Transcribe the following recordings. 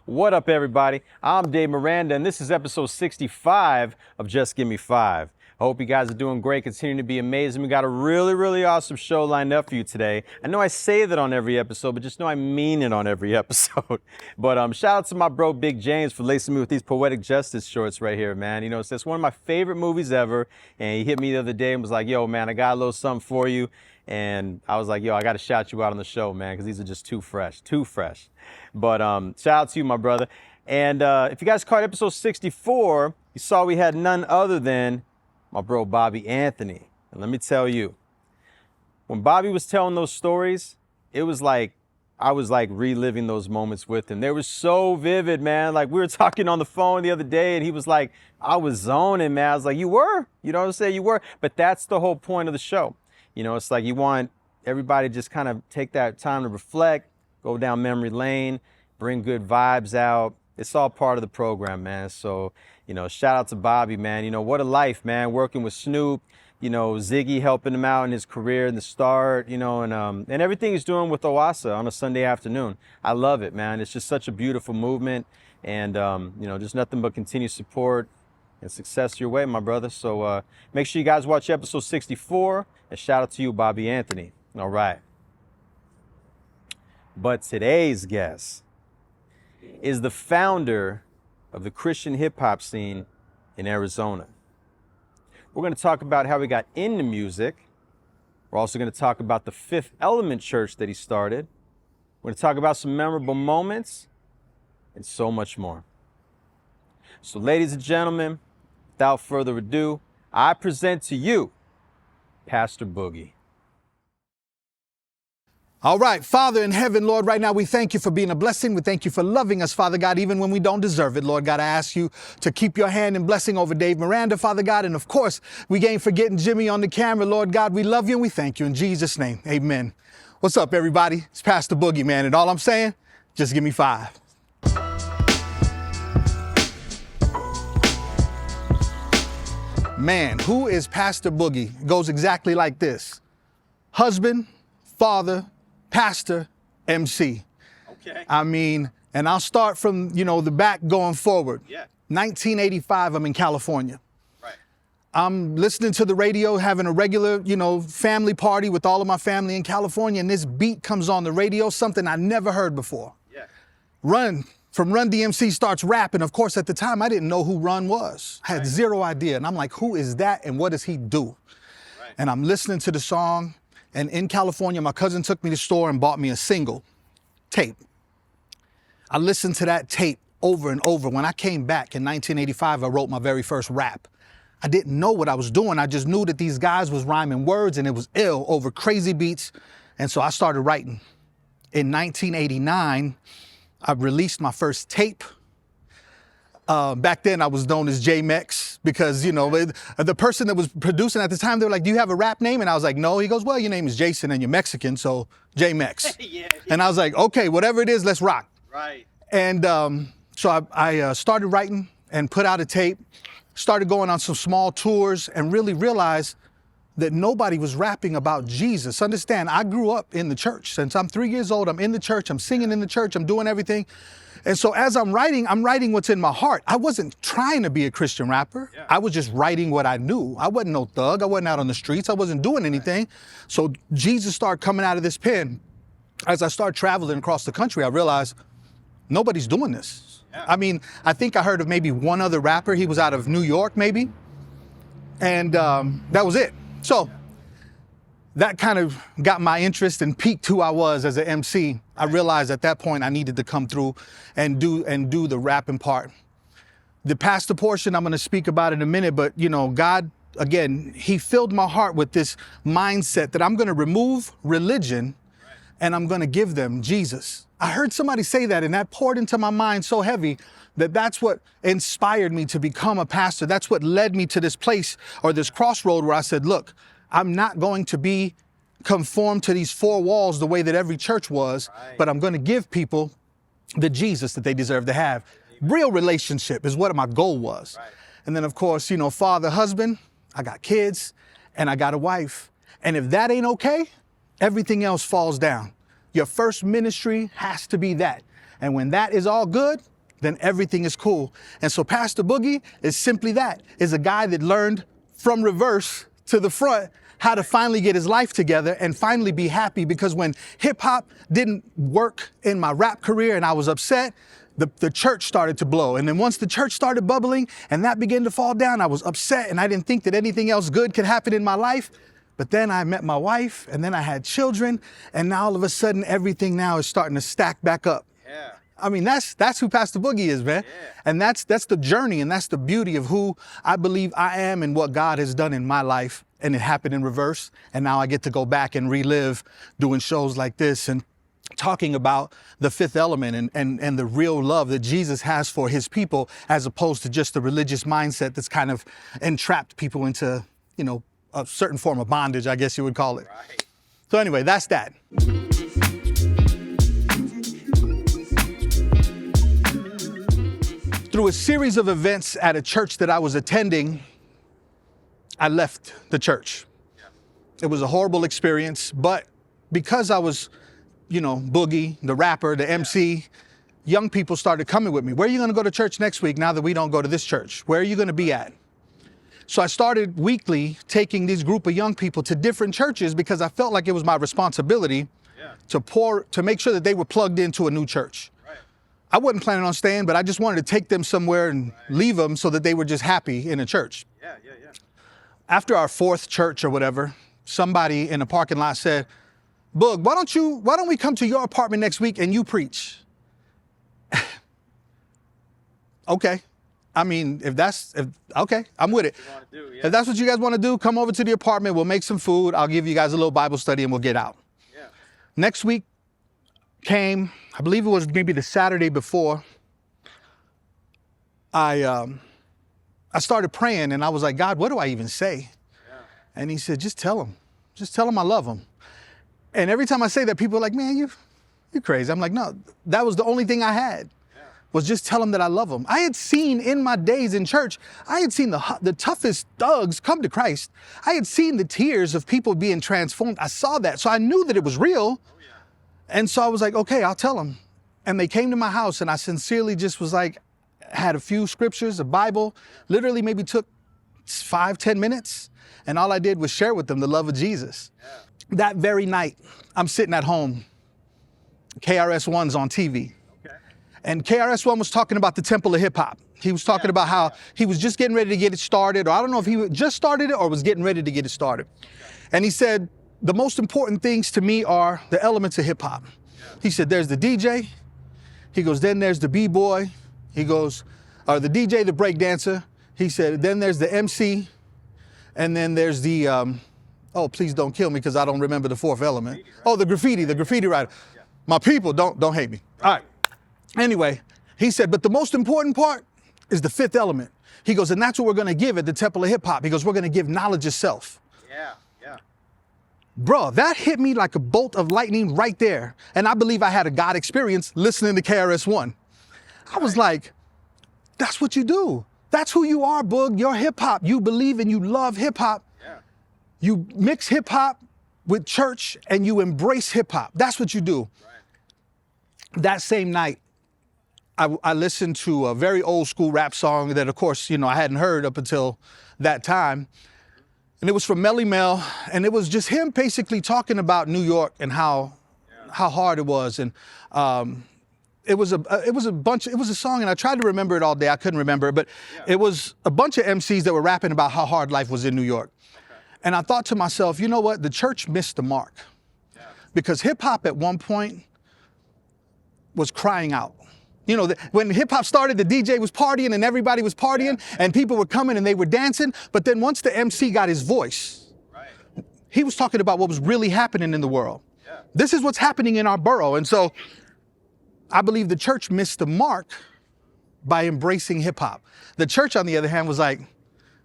What up, everybody? I'm Dave Miranda, and this is episode 65 of Just Give Me 5. I hope you guys are doing great, continuing to be amazing. We got a really awesome show lined up for you today. I know I say that on every episode, but just know I mean it on every episode. But shout out to my bro, Big James, for lacing me with these Poetic Justice shorts right here, man. You know, it's one of my favorite movies ever, and he hit me the other day and was like, yo, man, I got a little something for you. And I was like, yo, I got to shout you out on the show, man, because these are just too fresh. But shout out to you, my brother. And if you guys caught episode 64, you saw we had none other than my bro, Bobby Anthony. And let me tell you, when Bobby was telling those stories, it was like, I was like reliving those moments with him. They were so vivid, man. Like we were talking on the phone the other day and he was like, I was zoning, man. I was like, you were? You know what I'm saying? You were. But that's the whole point of the show. You know, it's like you want everybody to just kind of take that time to reflect, go down memory lane, bring good vibes out. It's all part of the program, man. So, you know, shout out to Bobby, man. You know, what a life, man, working with Snoop, you know, Ziggy helping him out in his career in the start, you know, and everything he's doing with Oasa on a Sunday afternoon. I love it, man. It's just such a beautiful movement and, you know, just nothing but continued support and success your way, my brother. So make sure you guys watch episode 64 and shout out to you, Bobby Anthony. All right. But today's guest is the founder of the Christian hip hop scene in Arizona. We're going to talk about how he got into music. We're also going to talk about the Fifth Element Church that he started. We're going to talk about some memorable moments and so much more. So ladies and gentlemen, without further ado, I present to you Pastor Boogie. All right, Father in heaven, Lord, right now we thank you for being a blessing. We thank you for loving us, Father God, even when we don't deserve it. Lord God, I ask you to keep your hand and blessing over Dave Miranda, Father God. And of course, we ain't forgetting Jimmy on the camera. Lord God, we love you and we thank you in Jesus' name. Amen. What's up, everybody? It's Pastor Boogie, man. And all I'm saying, just give me 5. Man, who is Pastor Boogie? It goes exactly like this. Husband, father, pastor, MC. Okay. I mean, and I'll start from, you know, the back going forward. Yeah. 1985, I'm in California. Right. I'm listening to the radio, having a regular, you know, family party with all of my family in California, and this beat comes on the radio, something I never heard before. Yeah. Run DMC starts rapping. Of course, at the time, I didn't know who Run was. I had zero idea. And I'm like, who is that and what does he do? Right. And I'm listening to the song. And in California, my cousin took me to the store and bought me a single tape. I listened to that tape over and over. When I came back in 1985, I wrote my very first rap. I didn't know what I was doing. I just knew that these guys was rhyming words and it was ill over crazy beats. And so I started writing. In 1989, I released my first tape. Back then I was known as J-Mex because, you know, the person that was producing at the time, they were like, do you have a rap name? And I was like, no. He goes, well, your name is Jason and you're Mexican, so J-Mex. Yeah. And I was like, okay, whatever it is, let's rock. Right. And so I started writing and put out a tape, started going on some small tours and really realized that nobody was rapping about Jesus. Understand, I grew up in the church. Since I'm 3 years old, I'm in the church, I'm singing in the church, I'm doing everything. And so as I'm writing what's in my heart. I wasn't trying to be a Christian rapper. Yeah. I was just writing what I knew. I wasn't no thug. I wasn't out on the streets. I wasn't doing anything. Right. So Jesus started coming out of this pen. As I started traveling across the country, I realized nobody's doing this. Yeah. I mean, I think I heard of maybe one other rapper. He was out of New York, maybe. And that was it. So that kind of got my interest and piqued who I was as an MC. I realized at that point I needed to come through and do the rapping part. The pastor portion, I'm going to speak about in a minute, but you know, God, again, he filled my heart with this mindset that I'm going to remove religion and I'm going to give them Jesus. I heard somebody say that and that poured into my mind so heavy that that's what inspired me to become a pastor. That's what led me to this place or this crossroad where I said, look, I'm not going to be conformed to these 4 walls the way that every church was, but I'm going to give people the Jesus that they deserve to have. Real relationship is what my goal was. Right. And then, of course, you know, father, husband, I got kids and I got a wife. And if that ain't okay, everything else falls down. Your first ministry has to be that. And when that is all good, then everything is cool. And so Pastor Boogie is simply that, is a guy that learned from reverse to the front how to finally get his life together and finally be happy, because when hip hop didn't work in my rap career and I was upset, the church started to blow. And then once the church started bubbling and that began to fall down, I was upset and I didn't think that anything else good could happen in my life. But then I met my wife and then I had children, and now all of a sudden everything now is starting to stack back up. Yeah. I mean, that's who Pastor Boogie is, man. Yeah. And that's the journey, and that's the beauty of who I believe I am and what God has done in my life. And it happened in reverse. And now I get to go back and relive doing shows like this and talking about the fifth element and the real love that Jesus has for his people, as opposed to just the religious mindset that's kind of entrapped people into, you know, a certain form of bondage, I guess you would call it. Right. So anyway, that's that. Through a series of events at a church that I was attending, I left the church. Yeah. It was a horrible experience, but because I was, you know, Boogie, the rapper, the MC, young people started coming with me. Where are you going to go to church next week now that we don't go to this church? Where are you going to be at? So I started weekly taking this group of young people to different churches because I felt like it was my responsibility to make sure that they were plugged into a new church. Right. I wasn't planning on staying, but I just wanted to take them somewhere and leave them so that they were just happy in a church. Yeah. After our fourth church or whatever, somebody in the parking lot said, Boog, why don't we come to your apartment next week and you preach? Okay. I mean, okay, I'm with it. If that's what you guys want to do, come over to the apartment. We'll make some food. I'll give you guys a little Bible study and we'll get out. Yeah. Next week came, I believe it was maybe the Saturday before. I started praying and I was like, God, what do I even say? Yeah. And he said, just tell him I love him. And every time I say that, people are like, man, you're crazy. I'm like, no, that was the only thing I had. Was just tell them that I love them. I had seen in my days in church, I had seen the toughest thugs come to Christ. I had seen the tears of people being transformed. I saw that. So I knew that it was real. Oh, yeah. And so I was like, okay, I'll tell them. And they came to my house and I sincerely just was like, had a few scriptures, a Bible, literally maybe took 5-10 minutes. And all I did was share with them the love of Jesus. Yeah. That very night, I'm sitting at home. KRS-One's on TV. And KRS-One was talking about the temple of hip hop. He was talking about how he was just getting ready to get it started, or I don't know if he just started it or was getting ready to get it started. And he said, the most important things to me are the elements of hip hop. He said, there's the DJ. He goes, then there's the B-boy. He goes, or the DJ, the breakdancer. He said, then there's the MC. And then there's the, oh, please don't kill me because I don't remember the fourth element. Oh, the graffiti writer. My people, don't hate me. All right. Anyway, he said, but the most important part is the fifth element. He goes, and that's what we're going to give at the Temple of Hip Hop. He goes, we're going to give knowledge of self. Yeah. Bro, that hit me like a bolt of lightning right there. And I believe I had a God experience listening to KRS-One. I was like, that's what you do. That's who you are, Boog. You're hip hop. You believe and you love hip hop. Yeah. You mix hip hop with church and you embrace hip hop. That's what you do. Right. That same night, I listened to a very old school rap song that, of course, you know, I hadn't heard up until that time. And it was from Melly Mel. And it was just him basically talking about New York and how hard it was. And it was a song, and I tried to remember it all day. I couldn't remember it, but it was a bunch of MCs that were rapping about how hard life was in New York. Okay. And I thought to myself, you know what? The church missed the mark. Yeah. Because hip hop at one point was crying out. You know, when hip hop started, the DJ was partying and everybody was partying and people were coming and they were dancing. But then once the MC got his voice, he was talking about what was really happening in the world. Yeah. This is what's happening in our borough. And so I believe the church missed the mark by embracing hip hop. The church, on the other hand, was like,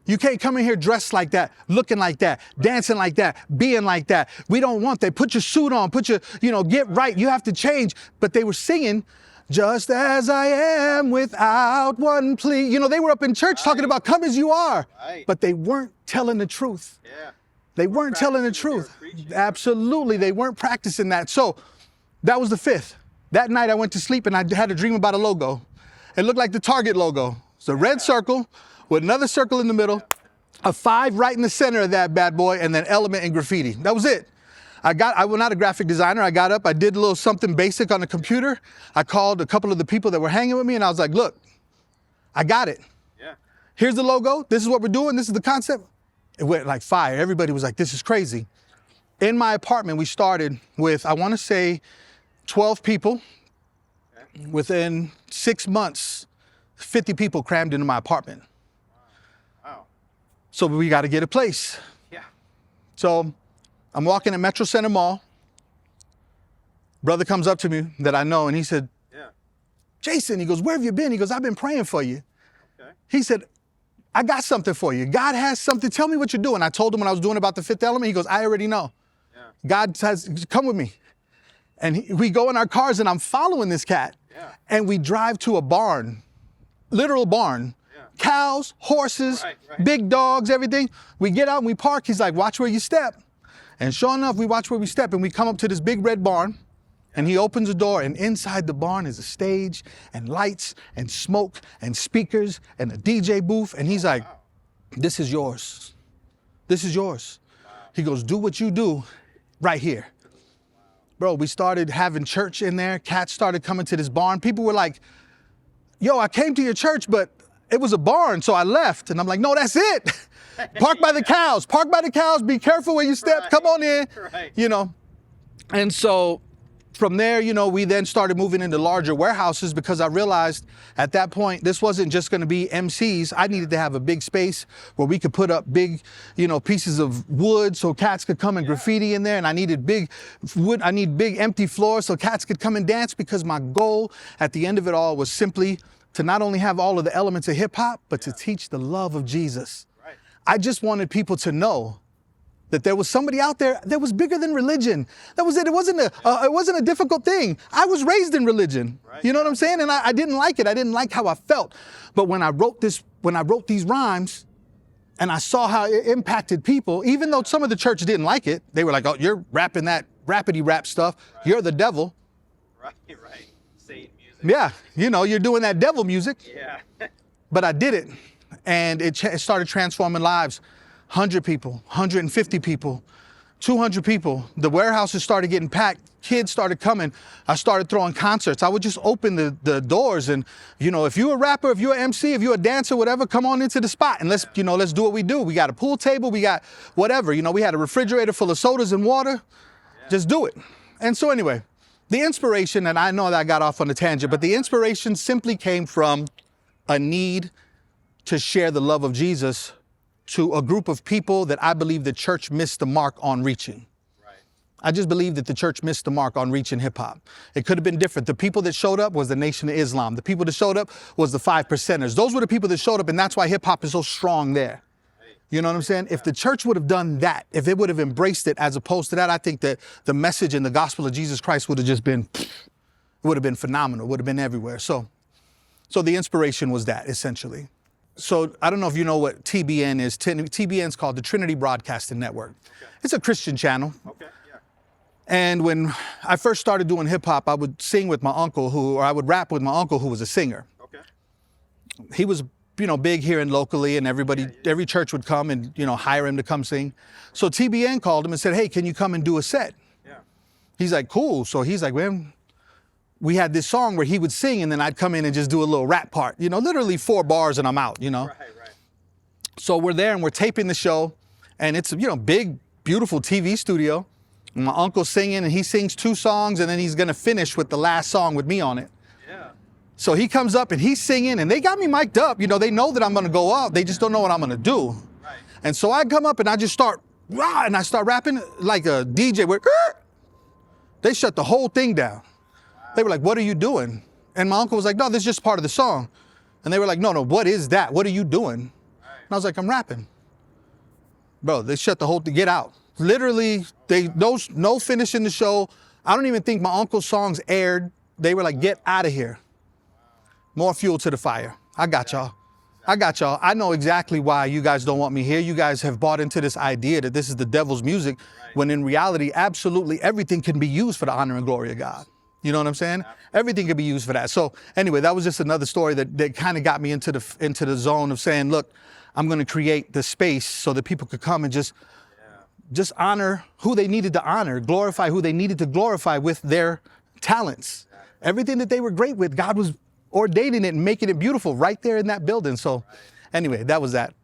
you can't come in here dressed like that, looking like that, dancing like that, being like that. We don't want that. Put your suit on, get right. You have to change. But they were singing, just as I am without one plea. You know, they were up in church talking about come as you are, but they weren't telling the truth. Yeah. They weren't telling the truth. Absolutely. They weren't practicing that. So that was the fifth. That night I went to sleep and I had a dream about a logo. It looked like the Target logo. It's a red circle with another circle in the middle, a 5 right in the center of that bad boy, and then element and graffiti. That was it. I was not a graphic designer. I got up, I did a little something basic on the computer. I called a couple of the people that were hanging with me, and I was like, look, I got it. Yeah. Here's the logo. This is what we're doing. This is the concept. It went like fire. Everybody was like, this is crazy. In my apartment, we started with, I want to say, 12 people. Okay. Within 6 months, 50 people crammed into my apartment. Wow. So we got to get a place. Yeah. So I'm walking at Metro Center Mall. Brother comes up to me that I know, and he said, yeah. Jason, he goes, where have you been? He goes, I've been praying for you. Okay. He said, I got something for you. God has something. Tell me what you're doing. I told him what I was doing about the fifth element. He goes, I already know. Yeah. God says, come with me. And we go in our cars, and I'm following this cat. Yeah. And we drive to a barn, literal barn. Yeah. Cows, horses, right. Big dogs, everything. We get out and we park. He's like, watch where you step. And sure enough, we watch where we step, and we come up to this big red barn, and he opens the door, and inside the barn is a stage and lights and smoke and speakers and a DJ booth. And he's like, this is yours. This is yours. He goes, do what you do right here. Bro, we started having church in there. Cats started coming to this barn. People were like, yo, I came to your church, but it was a barn, so I left. And I'm like, no, that's it. Park by the cows. Park by the cows. Be careful where you step. Right. Come on in. Right. You know. And so from there, you know, we then started moving into larger warehouses because I realized at that point, this wasn't just going to be MCs. I needed to have a big space where we could put up big, you know, pieces of wood so cats could come and graffiti in there. And I needed big wood. I need big empty floors so cats could come and dance, because my goal at the end of it all was simply to not only have all of the elements of hip hop, but to teach the love of Jesus. Right. I just wanted people to know that there was somebody out there that was bigger than religion. That was it. It wasn't a difficult thing. I was raised in religion. Right. You know what I'm saying? And I didn't like it. I didn't like how I felt. But when I wrote these rhymes, and I saw how it impacted people, even though some of the church didn't like it, they were like, "Oh, you're rapping that rappity rap stuff. Right. You're the devil." Right. Satan music. Yeah, you know, you're doing that devil music. Yeah. But I did it, and it started transforming lives. 100 people, 150 people, 200 people. The warehouses started getting packed. Kids started coming. I started throwing concerts. I would just open the doors, and, you know, if you're a rapper, if you're an MC, if you're a dancer, whatever, come on into the spot and let's do what we do. We got a pool table. We got whatever. You know, we had a refrigerator full of sodas and water. Yeah. Just do it. And so anyway, the inspiration, and I know that I got off on a tangent, but the inspiration simply came from a need to share the love of Jesus to a group of people that I believe the church missed the mark on reaching. Right. I just believe that the church missed the mark on reaching hip hop. It could have been different. The people that showed up was the Nation of Islam. The people that showed up was the 5%ers. Those were the people that showed up, and that's why hip hop is so strong there. Right. You know what I'm saying? If the church would have done that, if it would have embraced it as opposed to that, I think that the message and the gospel of Jesus Christ would have just been, it would have been phenomenal, would have been everywhere. So the inspiration was that, essentially. So I don't know if you know what TBN is. TBN is called the Trinity Broadcasting Network. Okay. It's a Christian channel. Okay, yeah. And when I first started doing hip hop, I would sing with my uncle or I would rap with my uncle who was a singer. Okay. He was, you know, big here and locally, and every church would come and, you know, hire him to come sing. So TBN called him and said, hey, can you come and do a set? Yeah. He's like, cool. So he's like, man, we had this song where he would sing, and then I'd come in and just do a little rap part, you know, literally 4 bars and I'm out, you know. Right. So we're there and we're taping the show, and it's, you know, big, beautiful TV studio. And my uncle's singing, and he sings 2 songs, and then he's going to finish with the last song with me on it. Yeah. So he comes up and he's singing, and they got me mic'd up. You know, they know that I'm going to go up. They just don't know what I'm going to do. Right. And so I come up and I just start, and I start rapping like a DJ where they shut the whole thing down. They were like, what are you doing? And my uncle was like, no, this is just part of the song. And they were like, no, what is that? What are you doing? And I was like, I'm rapping. Bro, they shut the whole thing, get out. Literally, no finishing the show. I don't even think my uncle's songs aired. They were like, get out of here. More fuel to the fire. I got y'all. I know exactly why you guys don't want me here. You guys have bought into this idea that this is the devil's music, when in reality, absolutely everything can be used for the honor and glory of God. You know what I'm saying? Everything could be used for that. So anyway, that was just another story that kind of got me into the zone of saying, look, I'm going to create the space so that people could come and just honor who they needed to honor, glorify who they needed to glorify with their talents. Everything that they were great with, God was ordaining it and making it beautiful right there in that building. So anyway, that was that.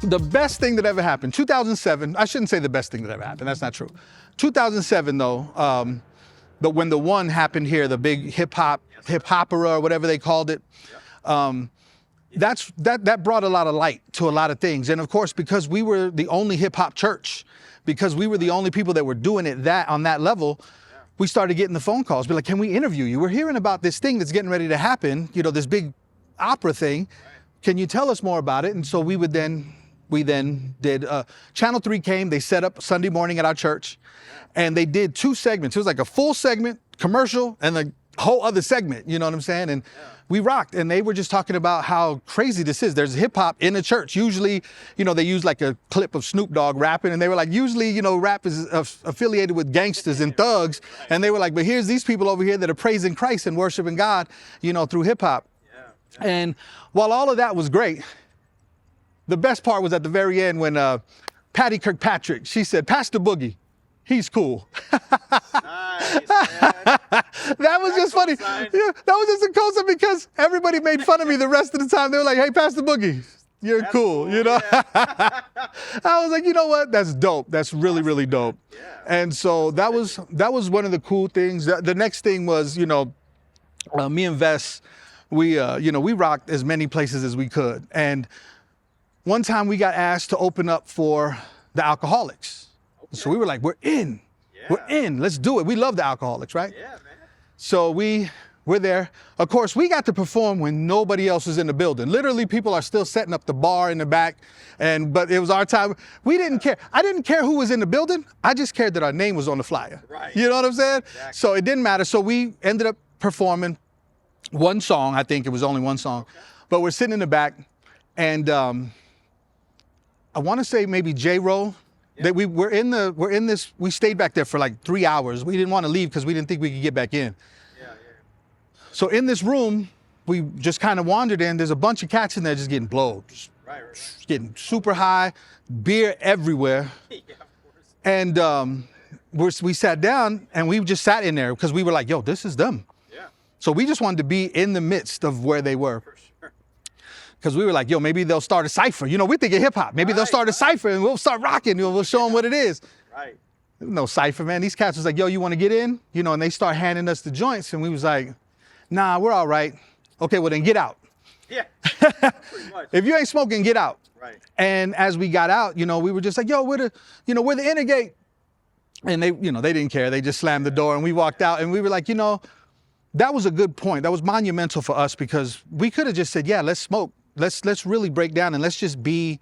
The best thing that ever happened, 2007, I shouldn't say the best thing that ever happened, that's not true. 2007 though, when the one happened here, the big hip-opera or whatever they called it, that brought a lot of light to a lot of things. And of course, because we were the only hip hop church, because we were the only people that were doing it on that level, we started getting the phone calls, be like, can we interview you? We're hearing about this thing that's getting ready to happen, you know, this big opera thing. Can you tell us more about it? And so we then did, Channel 3 came, they set up Sunday morning at our church, and they did 2 segments. It was like a full segment, commercial, and a whole other segment, you know what I'm saying? And we rocked, and they were just talking about how crazy this is. There's hip hop in the church. Usually, you know, they use like a clip of Snoop Dogg rapping, and they were like, usually, you know, rap is affiliated with gangsters and thugs. And they were like, but here's these people over here that are praising Christ and worshiping God, you know, through hip hop. And while all of that was great, the best part was at the very end when Patty Kirkpatrick, she said, Pastor Boogie, he's cool. Nice, That was just funny. Yeah, that was just a cosign because everybody made fun of me the rest of the time. They were like, hey, Pastor Boogie, you're cool, you know? Yeah. I was like, you know what? That's dope. That's really, really dope. Yeah. And so that was one of the cool things. The next thing was, you know, me and Vess, we rocked as many places as we could. And one time we got asked to open up for the Alcoholics. Okay. So we were like, we're in. We're in. Let's do it. We love the Alcoholics, right? Yeah, man. So we're there. Of course, we got to perform when nobody else was in the building. Literally, people are still setting up the bar in the back, but it was our time. We didn't care. I didn't care who was in the building. I just cared that our name was on the flyer. Right. You know what I'm saying? Exactly. So it didn't matter. So we ended up performing one song. I think it was only one song. Okay. But we're sitting in the back, and I want to say maybe J-Ro. Yeah. That we stayed back there for like 3 hours. We didn't want to leave because we didn't think we could get back in. Yeah. So in this room, we just kind of wandered in. There's a bunch of cats in there just getting blowed, just getting super high, beer everywhere. Yeah, of course. And we sat down and we just sat in there because we were like, yo, this is them. Yeah. So we just wanted to be in the midst of where they were. Because we were like, yo, maybe they'll start a cipher. You know, we think of hip hop. Maybe they'll start a cipher and we'll start rocking. You know, we'll show them what it is. Right. No cipher, man. These cats was like, yo, you want to get in? You know, and they start handing us the joints. And we was like, nah, we're all right. Okay, well then get out. Yeah, pretty much. If you ain't smoking, get out. Right. And as we got out, you know, we were just like, yo, we're the inner gate. And they didn't care. They just slammed the door and we walked out. And we were like, you know, that was a good point. That was monumental for us because we could have just said, yeah, let's smoke. Let's really break down and let's just be,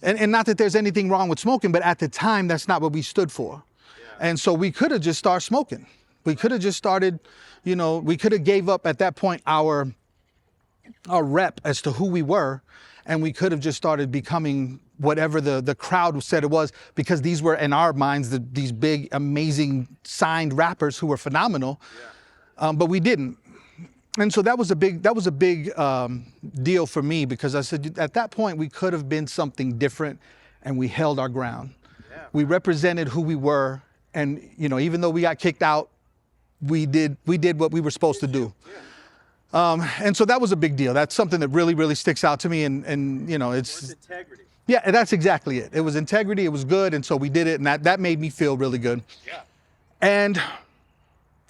and not that there's anything wrong with smoking, but at the time, that's not what we stood for. Yeah. And so we could have just started smoking. We could have just started, you know, we could have gave up at that point our rep as to who we were, and we could have just started becoming whatever the crowd said it was, because these were, in our minds, these big, amazing signed rappers who were phenomenal, but we didn't. And so that was a big deal for me because I said at that point we could have been something different, and we held our ground. Yeah. We represented who we were, and you know, even though we got kicked out, we did what we were supposed to do. Yeah. And so that was a big deal. That's something that really, really sticks out to me. And you know, it's integrity. Yeah, that's exactly it. It was integrity. It was good, and so we did it, and that made me feel really good. Yeah. And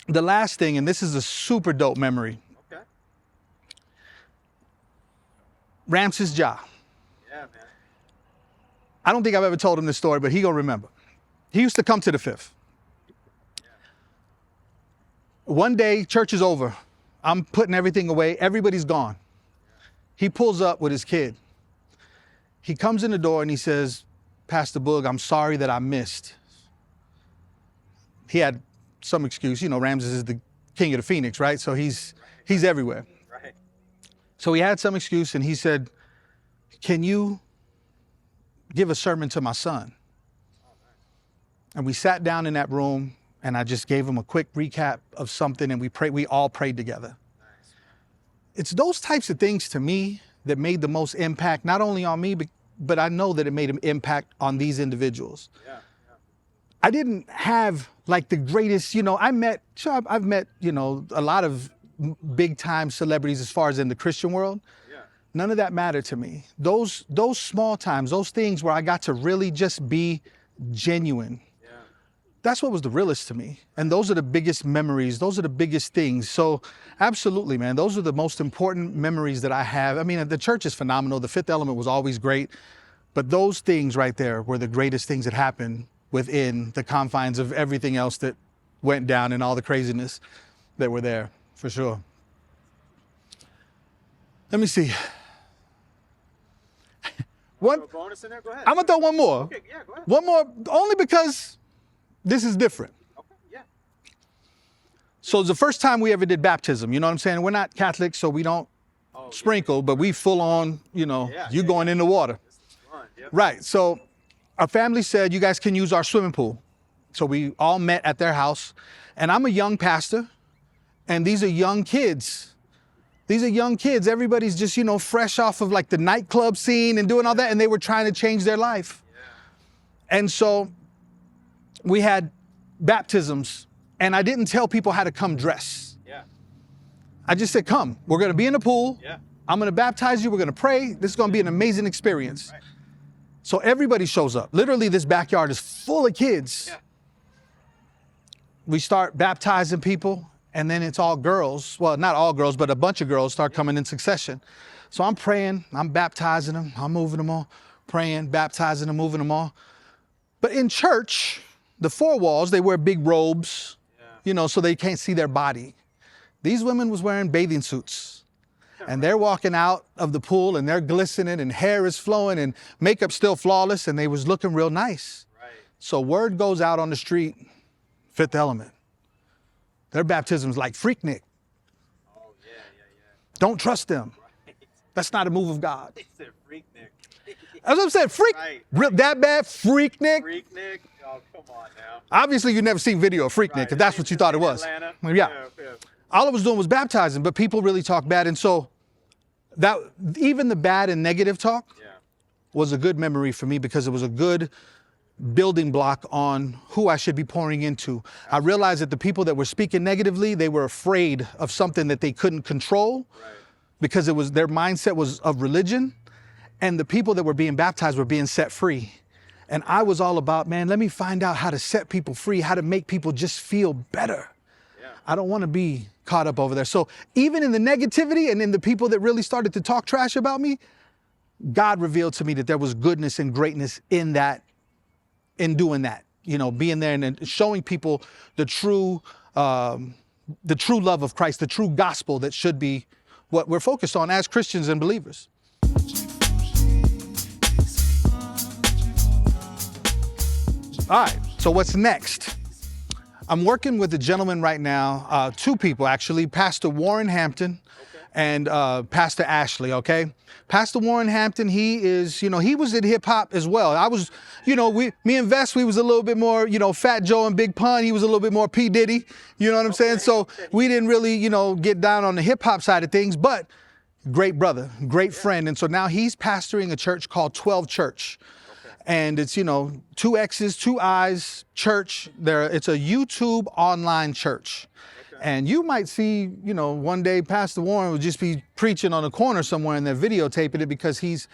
the last thing, and this is a super dope memory. Ramses Ja. Yeah, man. I don't think I've ever told him this story, but he gonna remember. He used to come to the Fifth. Yeah. One day, church is over. I'm putting everything away. Everybody's gone. Yeah. He pulls up with his kid. He comes in the door and he says, Pastor Boog, I'm sorry that I missed. He had some excuse. You know, Ramses is the king of the Phoenix, right? So he's everywhere. So he had some excuse and he said, can you give a sermon to my son? And we sat down in that room, and I just gave them a quick recap of something, and we all prayed together. Nice. It's those types of things to me that made the most impact, not only on me, but I know that it made an impact on these individuals. Yeah. I didn't have like the greatest, I've met, a lot of big time celebrities as far as in the Christian world. Yeah. None of that mattered to me. Those small times, those things where I got to really just be genuine. Yeah. That's what was the realest to me. And those are the biggest memories. Those are the biggest things. So absolutely, man, those are the most important memories that I have. I mean, the church is phenomenal. The Fifth Element was always great. But those things right there were the greatest things that happened within the confines of everything else that went down and all the craziness that were there, for sure. Let me see. One bonus in there? Go ahead. I'm gonna throw one more. Okay, yeah, go ahead. One more, only because this is different. Okay, yeah. So it's the first time we ever did baptism, you know what I'm saying? We're not Catholic, so we don't sprinkle, but we full on, going in the water. Yep. Right, so our family said, you guys can use our swimming pool. So we all met at their house, and I'm a young pastor, and these are young kids. These are young kids. Everybody's just, fresh off of like the nightclub scene and doing all that, and they were trying to change their life. Yeah. And so we had baptisms, and I didn't tell people how to come dress. Yeah. I just said, come, we're gonna be in the pool. Yeah. I'm gonna baptize you, we're gonna pray. This is gonna be an amazing experience. Right. So everybody shows up. Literally, this backyard is full of kids. Yeah. We start baptizing people, and then it's all girls. Well, not all girls, but a bunch of girls start coming in succession. So I'm praying, I'm baptizing them, I'm moving them all, praying, baptizing them, moving them all. But in church, the four walls, they wear big robes, so they can't see their body. These women was wearing bathing suits. And they're walking out of the pool, and they're glistening, and hair is flowing, and makeup's still flawless, and they was looking real nice. Right. So word goes out on the street, Fifth Element. Their baptism's like Freaknik. Oh, yeah. Don't trust them. Right. That's not a move of God. They said Freaknik. That's what I'm saying, Right. That bad, Freaknik? Freaknik? Oh, come on now. Obviously, you've never seen video of Freaknik, if that's what you thought it was. Atlanta. Yeah. All I was doing was baptizing, but people really talk bad. And so that even the bad and negative talk was a good memory for me, because it was a good building block on who I should be pouring into. I realized that the people that were speaking negatively, they were afraid of something that they couldn't control, because their mindset was of religion, and the people that were being baptized were being set free. And I was all about, man, let me find out how to set people free, how to make people just feel better. I don't want to be caught up over there. So even in the negativity and in the people that really started to talk trash about me, God revealed to me that there was goodness and greatness in that, in doing that, being there and showing people the true love of Christ, the true gospel that should be what we're focused on as Christians and believers. All right, so what's next? I'm working with a gentleman right now, two people actually, Pastor Warren Hampton and Pastor Ashley, okay? Pastor Warren Hampton, he is, he was in hip hop as well. I was, me and Vess, we was a little bit more, Fat Joe and Big Pun, he was a little bit more P. Diddy, you know what I'm saying? So we didn't really, get down on the hip hop side of things, but great brother, great friend. And so now he's pastoring a church called 12 Church. And it's, 2 X's, 2 I's church. It's a YouTube online church. Okay. And you might see, one day Pastor Warren would just be preaching on a corner somewhere and they're videotaping it, because he's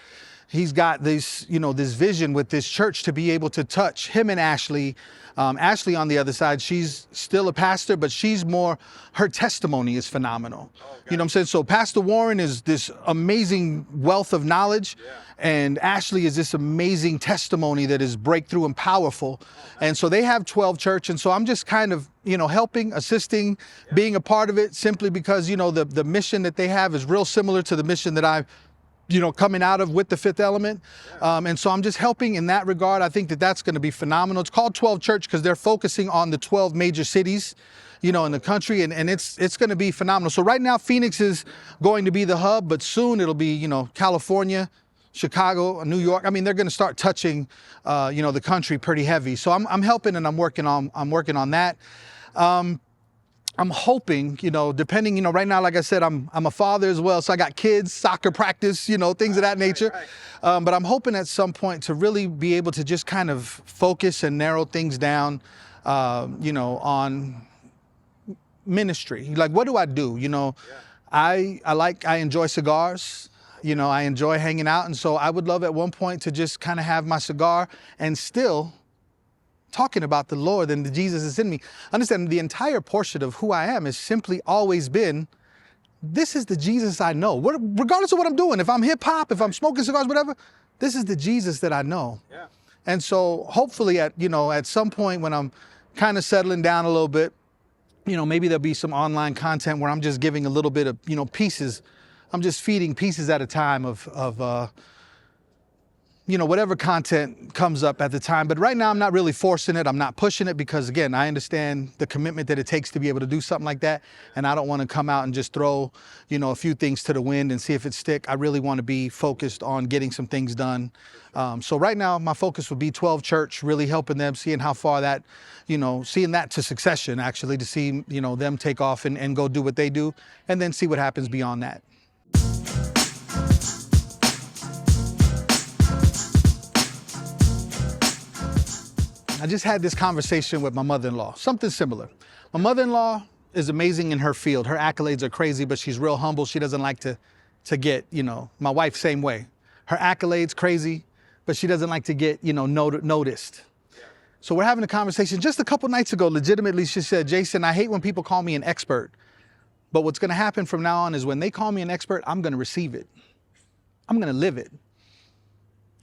got this, this vision with this church to be able to touch him and Ashley. Ashley on the other side, she's still a pastor, but her testimony is phenomenal. Okay. You know what I'm saying? So Pastor Warren is this amazing wealth of knowledge, and Ashley is this amazing testimony that is breakthrough and powerful. And so they have 12 Church, and so I'm just kind of, helping, assisting, being a part of it, simply because, the mission that they have is real similar to the mission that I've coming out of with the Fifth Element. And so I'm just helping in that regard. I think that that's going to be phenomenal. It's called 12 Church because they're focusing on the 12 major cities, in the country, and it's going to be phenomenal. So right now, Phoenix is going to be the hub, but soon it'll be, California, Chicago, New York. I mean, they're going to start touching, the country pretty heavy. So I'm helping and I'm working on that. I'm hoping, depending, right now, like I said, I'm a father as well. So I got kids, soccer practice, things of that nature. Right. But I'm hoping at some point to really be able to just kind of focus and narrow things down, on ministry. Like, what do I do? I enjoy cigars. I enjoy hanging out. And so I would love at one point to just kind of have my cigar and still talking about the Lord and the Jesus is in me. Understand, the entire portion of who I am has simply always been, this is the Jesus I know. Regardless of what I'm doing, if I'm hip hop, if I'm smoking cigars, whatever, this is the Jesus that I know. Yeah. And so hopefully at some point when I'm kind of settling down a little bit, maybe there'll be some online content where I'm just giving a little bit of, pieces. I'm just feeding pieces at a time of whatever content comes up at the time. But right now, I'm not really forcing it. I'm not pushing it because, again, I understand the commitment that it takes to be able to do something like that. And I don't want to come out and just throw, a few things to the wind and see if it stick. I really want to be focused on getting some things done. So right now, my focus would be 12 Church, really helping them, seeing how far that, seeing that to succession, actually, to see, them take off and go do what they do, and then see what happens beyond that. I just had this conversation with my mother-in-law, something similar. My mother-in-law is amazing in her field. Her accolades are crazy, but she's real humble. She doesn't like to get, my wife, same way. Her accolades crazy, but she doesn't like to get, noticed. So we're having a conversation just a couple nights ago. Legitimately, she said, Jason, I hate when people call me an expert, but what's going to happen from now on is when they call me an expert, I'm going to receive it. I'm going to live it.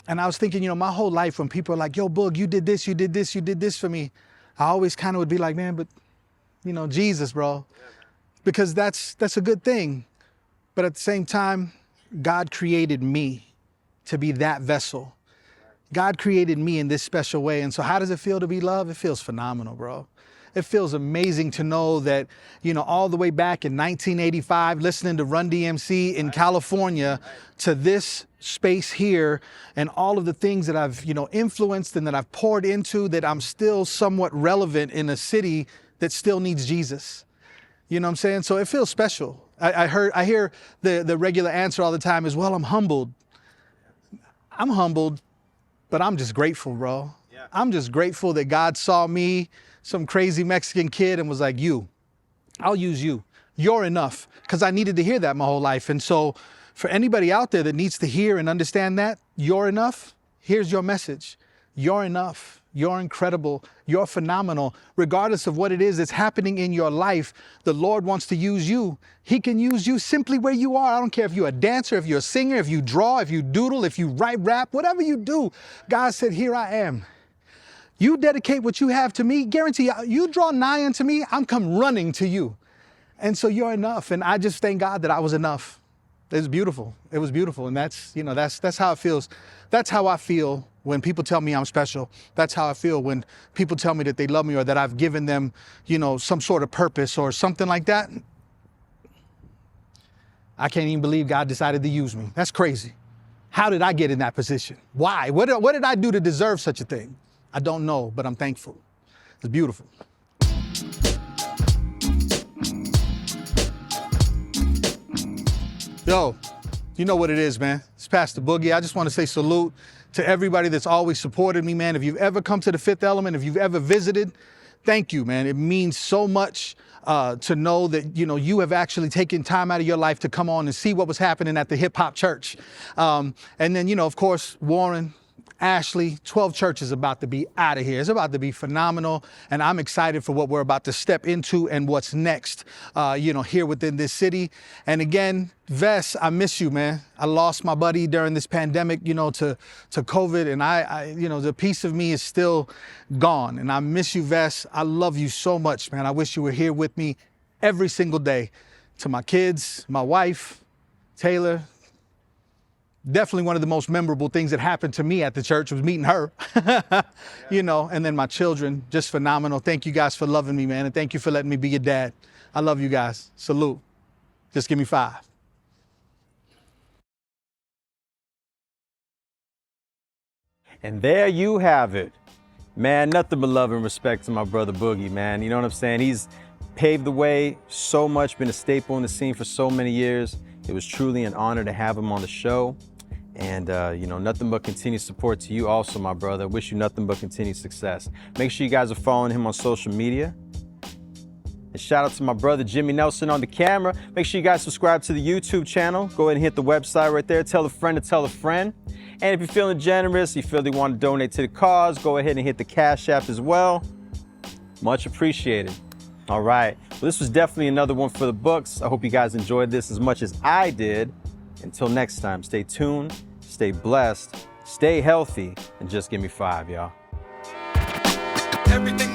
And I was thinking, my whole life when people are like, yo, Boog, you did this, you did this, you did this for me. I always kind of would be like, man, but, Jesus, bro, because that's a good thing. But at the same time, God created me to be that vessel. God created me in this special way. And so how does it feel to be loved? It feels phenomenal, bro. It feels amazing to know that, all the way back in 1985, listening to Run DMC in California to this space here and all of the things that I've, influenced and that I've poured into, that I'm still somewhat relevant in a city that still needs Jesus. You know what I'm saying? So it feels special. I hear the regular answer all the time is, well, I'm humbled. I'm humbled, but I'm just grateful, bro. Yeah. I'm just grateful that God saw me, some crazy Mexican kid, and was like, I'll use you. You're enough. Because I needed to hear that my whole life. And so for anybody out there that needs to hear and understand that, you're enough, here's your message. You're enough. You're incredible. You're phenomenal. Regardless of what it is that's happening in your life, the Lord wants to use you. He can use you simply where you are. I don't care if you're a dancer, if you're a singer, if you draw, if you doodle, if you write rap, whatever you do. God said, here I am. You dedicate what you have to me, guarantee you draw nigh unto me, I'm come running to you. And so you're enough. And I just thank God that I was enough. It was beautiful. It was beautiful. And that's how it feels. That's how I feel when people tell me I'm special. That's how I feel when people tell me that they love me or that I've given them, some sort of purpose or something like that. I can't even believe God decided to use me. That's crazy. How did I get in that position? Why? What did I do to deserve such a thing? I don't know, but I'm thankful. It's beautiful. Yo, you know what it is, man. It's Pastor Boogie. I just want to say salute to everybody that's always supported me, man. If you've ever come to the Fifth Element, if you've ever visited, thank you, man. It means so much to know that, you have actually taken time out of your life to come on and see what was happening at the hip hop church. And then, of course, Warren, Ashley, 12 Church is about to be out of here. It's about to be phenomenal. And I'm excited for what we're about to step into and what's next, here within this city. And again, Vess, I miss you, man. I lost my buddy during this pandemic, to COVID. And I the piece of me is still gone. And I miss you, Vess. I love you so much, man. I wish you were here with me every single day. To my kids, my wife, Taylor. Definitely one of the most memorable things that happened to me at the church was meeting her, and then my children, just phenomenal. Thank you guys for loving me, man. And thank you for letting me be your dad. I love you guys. Salute. Just give me 5. And there you have it. Man, nothing but love and respect to my brother Boogie, man. You know what I'm saying? He's paved the way so much, been a staple in the scene for so many years. It was truly an honor to have him on the show. And, nothing but continued support to you also, my brother. Wish you nothing but continued success. Make sure you guys are following him on social media. And shout out to my brother Jimmy Nelson on the camera. Make sure you guys subscribe to the YouTube channel. Go ahead and hit the website right there. Tell a friend to tell a friend. And if you're feeling generous, you feel they want to donate to the cause, go ahead and hit the Cash App as well. Much appreciated. All right. Well, this was definitely another one for the books. I hope you guys enjoyed this as much as I did. Until next time, stay tuned, stay blessed, stay healthy, and just give me 5, y'all. Everything